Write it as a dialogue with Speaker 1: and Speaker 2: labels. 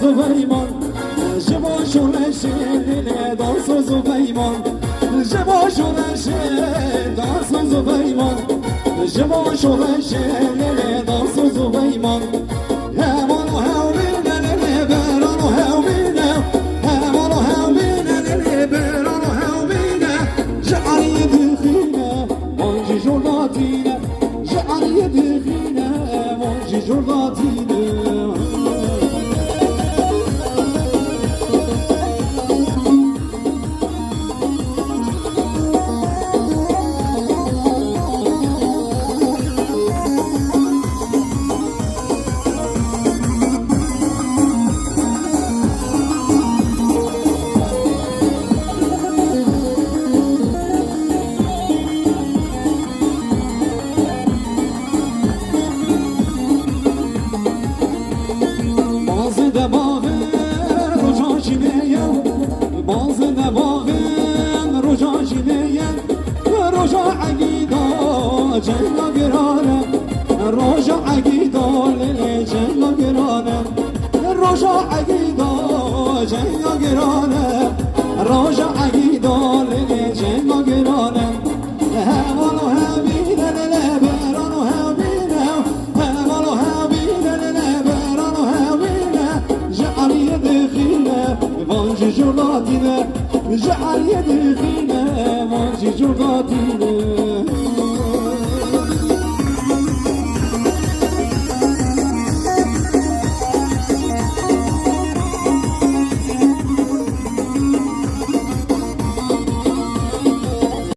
Speaker 1: زبیمان جبا شورش دانس زبیمان جبا شورش دانس زبیمان جبا شورش دانس زبیمان همان و هاوینه بران و هاوینه همان و هاوینه بران و هاوینه جعلی دخینه وانجی جرداتینه جعلی دخینه وانجی جرداتینه جنگا گرانه روژا عقیدا لیلی جنگا گرانه روژا عقیدا جنگا گرانه روژا عقیدا لیلی جنگا گرانه همان و همینه لیلی بران و همینه همان و همینه لیلی بران و همینه جعلی دخینه وانجی جرداتینه جعلی دخینه وانجی جرداتینه